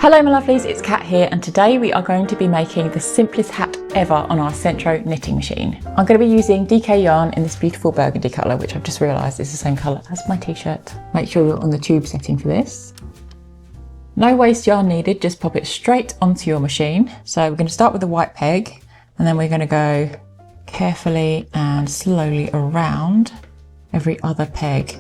Hello my lovelies, it's Kat here, and today we are going to be making the simplest hat ever on our Sentro knitting machine. I'm going to be using DK yarn in this beautiful burgundy colour, which I've just realised is the same colour as my t-shirt. Make sure you're on the tube setting for this. No waste yarn needed, just pop it straight onto your machine. So we're going to start with the white peg, and then we're going to go carefully and slowly around every other peg.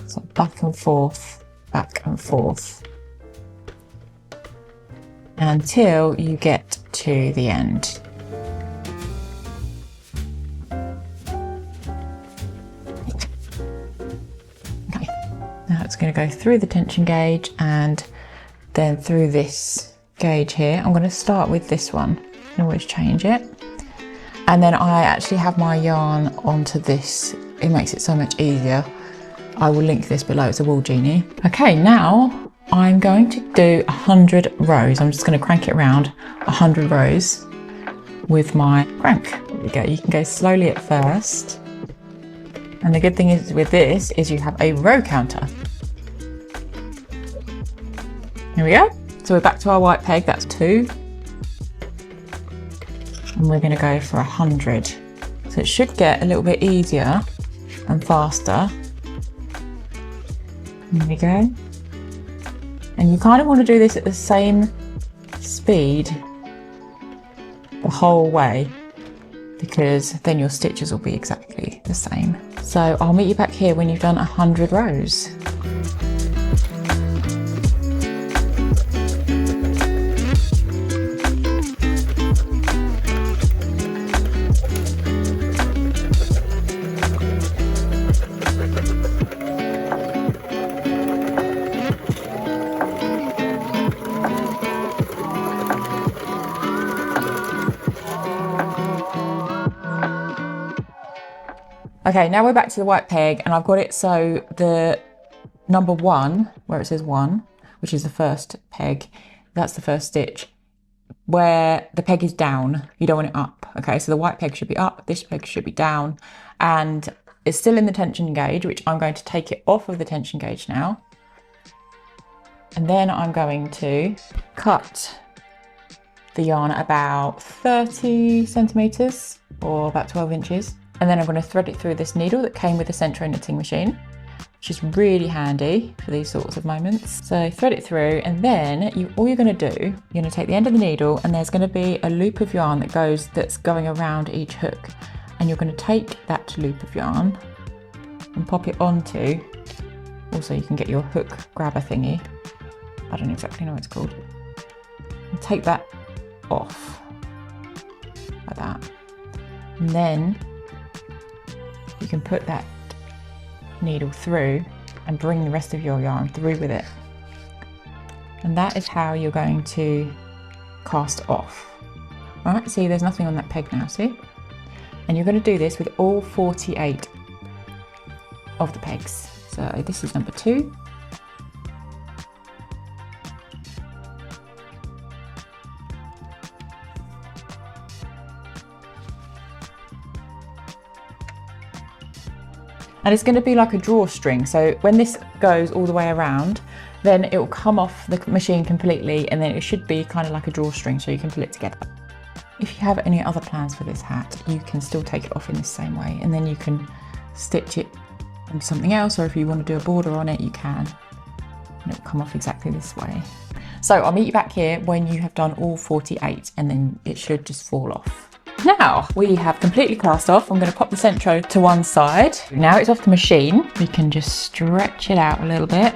So back and forth, until you get to the end. Okay, now it's going to go through the tension gauge and then through this gauge here. I'm going to start with this one. You can always change it. And then I actually have my yarn onto this. It makes it so much easier. I will link this below, it's a wool genie. Okay, now I'm going to do 100 rows. I'm just going to crank it around 100 rows with my crank. There we go, you can go slowly at first. And the good thing is with this is you have a row counter. Here we go. So we're back to our white peg, that's 2. And we're going to go for 100. So it should get a little bit easier and faster. There we go. And you kind of want to do this at the same speed the whole way, because then your stitches will be exactly the same. So I'll meet you back here when you've done 100 rows. Okay, now we're back to the white peg, and I've got it so the number 1, where it says 1, which is the first peg, that's the first stitch, where the peg is down, you don't want it up. Okay, so the white peg should be up, this peg should be down, and it's still in the tension gauge, which I'm going to take it off of the tension gauge now. And then I'm going to cut the yarn about 30 centimetres or about 12 inches. And then I'm going to thread it through this needle that came with the Sentro knitting machine, which is really handy for these sorts of moments. So thread it through, and then all you're going to do, you're going to take the end of the needle, and there's going to be a loop of yarn that's going around each hook. And you're going to take that loop of yarn and pop it onto, also you can get your hook grabber thingy. I don't exactly know what it's called. And take that off, like that. And then you can put that needle through and bring the rest of your yarn through with it. And that is how you're going to cast off. All right, see, there's nothing on that peg now, see? And you're going to do this with all 48 of the pegs. So this is number 2. And it's going to be like a drawstring. So when this goes all the way around, then it will come off the machine completely, and then it should be kind of like a drawstring, so you can pull it together. If you have any other plans for this hat, you can still take it off in the same way, and then you can stitch it into something else, or if you want to do a border on it, you can. And it will come off exactly this way. So I'll meet you back here when you have done all 48, and then it should just fall off. Now we have completely cast off. I'm going to pop the Sentro to one side. Now it's off the machine. We can just stretch it out a little bit.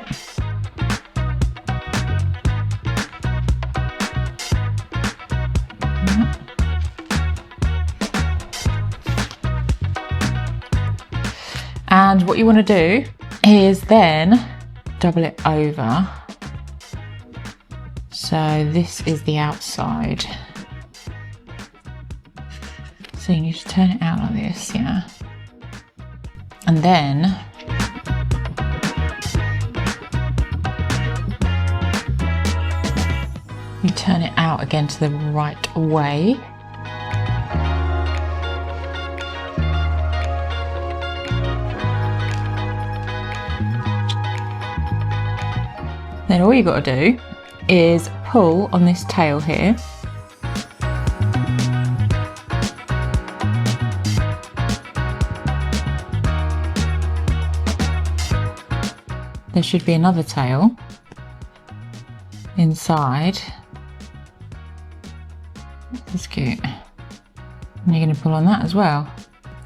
And what you want to do is then double it over. So this is the outside. So you need to turn it out like this, yeah. And then you turn it out again to the right way. Then all you got to do is pull on this tail here. There should be another tail inside. This is cute. And you're going to pull on that as well.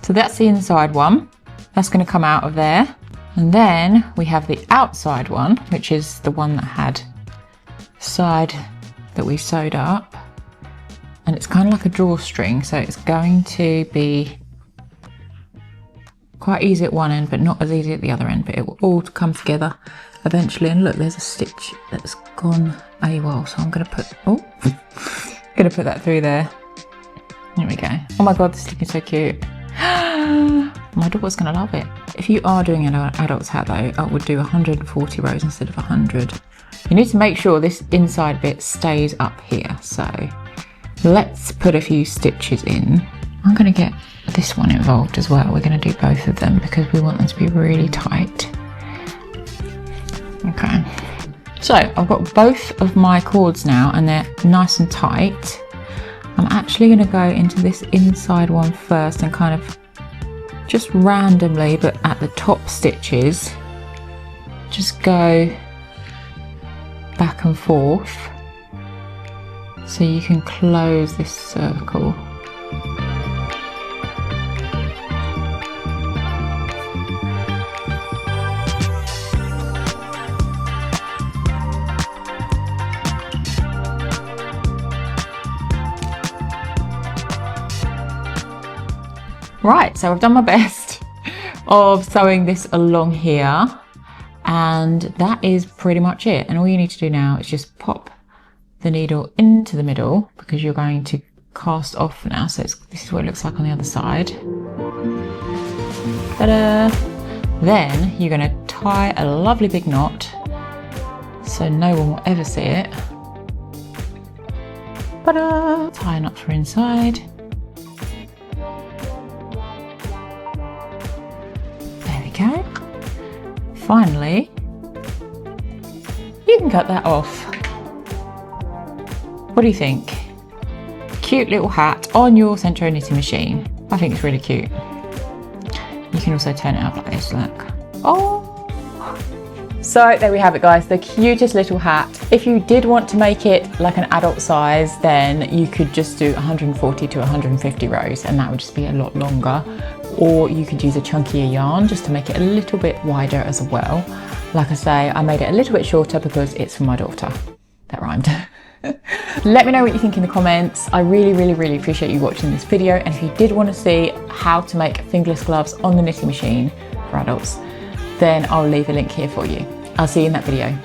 So that's the inside one. That's going to come out of there. And then we have the outside one, which is the one that had side that we sewed up. And it's kind of like a drawstring, so it's going to be quite easy at one end, but not as easy at the other end, but it will all come together eventually. And look, there's a stitch that's gone AWOL, so I'm going to put, going to put that through there. There we go. Oh my God, this is looking so cute. My daughter's going to love it. If you are doing an adult's hat though, I would do 140 rows instead of 100. You need to make sure this inside bit stays up here. So let's put a few stitches in. I'm going to get this one involved as well. We're going to do both of them because we want them to be really tight. Okay. So I've got both of my cords now and they're nice and tight. I'm actually going to go into this inside one first and kind of just randomly, but at the top stitches, just go back and forth so you can close this circle. Right, so I've done my best of sewing this along here, and that is pretty much it. And all you need to do now is just pop the needle into the middle because you're going to cast off now. So this is what it looks like on the other side. Ta-da! Then you're going to tie a lovely big knot so no one will ever see it. Ta-da! Tie a knot for inside. Okay. Finally, you can cut that off. What do you think? Cute little hat on your Sentro knitting machine. I think it's really cute. You can also turn it up like this, look. Oh! So there we have it guys, the cutest little hat. If you did want to make it like an adult size, then you could just do 140 to 150 rows and that would just be a lot longer. Or you could use a chunkier yarn just to make it a little bit wider as well. Like I say, I made it a little bit shorter because it's for my daughter. That rhymed. Let me know what you think in the comments. I really appreciate you watching this video. And if you did want to see how to make fingerless gloves on the knitting machine for adults, then I'll leave a link here for you. I'll see you in that video.